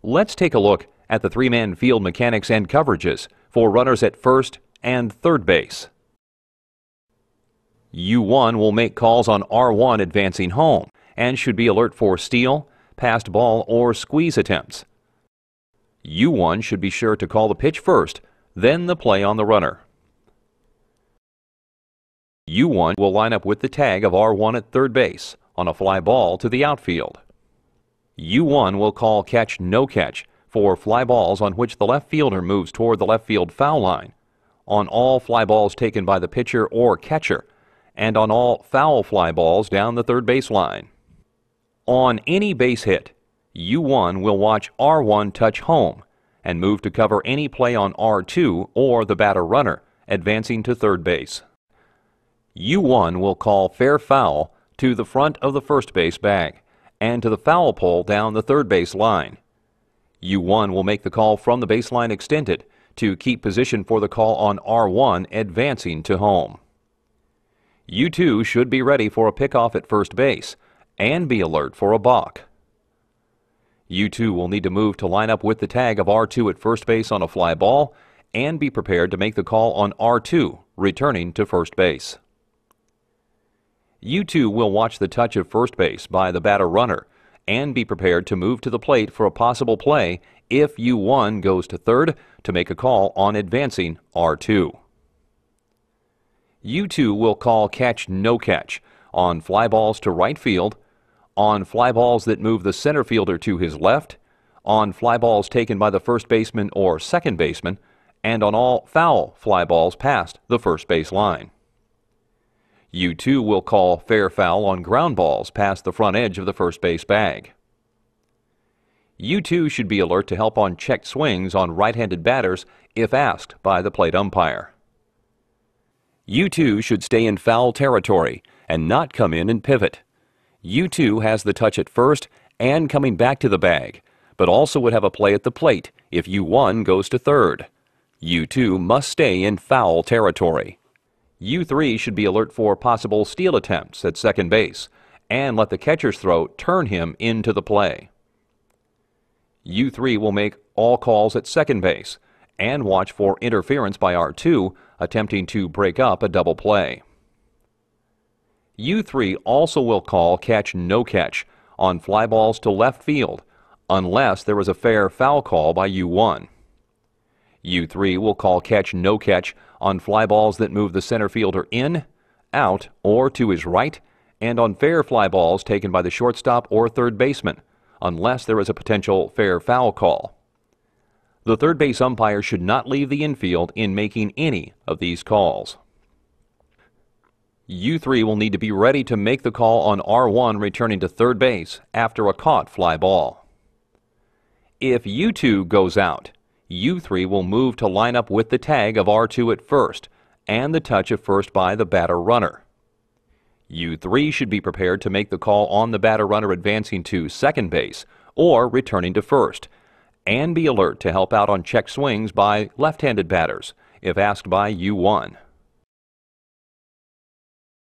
Let's take a look at the three-man field mechanics and coverages for runners at first and third base. U1 will make calls on R1 advancing home and should be alert for steal, passed ball, or squeeze attempts. U1 should be sure to call the pitch first, then the play on the runner. U1 will line up with the tag of R1 at third base on a fly ball to the outfield. U1 will call catch no catch for fly balls on which the left fielder moves toward the left field foul line, on all fly balls taken by the pitcher or catcher, and on all foul fly balls down the third base line. On any base hit, U1 will watch R1 touch home and move to cover any play on R2 or the batter runner advancing to third base. U1 will call fair foul to the front of the first base bag and to the foul pole down the third base line. U1 will make the call from the baseline extended to keep position for the call on R1 advancing to home. U2 should be ready for a pickoff at first base and be alert for a balk. U2 will need to move to line up with the tag of R2 at first base on a fly ball and be prepared to make the call on R2 returning to first base. U2 will watch the touch of first base by the batter runner and be prepared to move to the plate for a possible play if U1 goes to third to make a call on advancing R2. U2 will call catch no catch on fly balls to right field, on fly balls that move the center fielder to his left, on fly balls taken by the first baseman or second baseman, and on all foul fly balls past the first base line. U2 will call fair foul on ground balls past the front edge of the first base bag. U2 should be alert to help on checked swings on right-handed batters if asked by the plate umpire. U2 should stay in foul territory and not come in and pivot. U2 has the touch at first and coming back to the bag, but also would have a play at the plate if U1 goes to third. U2 must stay in foul territory. U3 should be alert for possible steal attempts at second base and let the catcher's throw turn him into the play. U3 will make all calls at second base and watch for interference by R2 attempting to break up a double play. U3 also will call catch no catch on fly balls to left field unless there is a fair foul call by U1. U3 will call catch no catch on fly balls that move the center fielder in, out, or to his right, and on fair fly balls taken by the shortstop or third baseman, unless there is a potential fair foul call. The third base umpire should not leave the infield in making any of these calls. U3 will need to be ready to make the call on R1 returning to third base after a caught fly ball. If U2 goes out, U3 will move to line up with the tag of R2 at first and the touch of first by the batter runner. U3 should be prepared to make the call on the batter runner advancing to second base or returning to first, and be alert to help out on check swings by left-handed batters if asked by U1.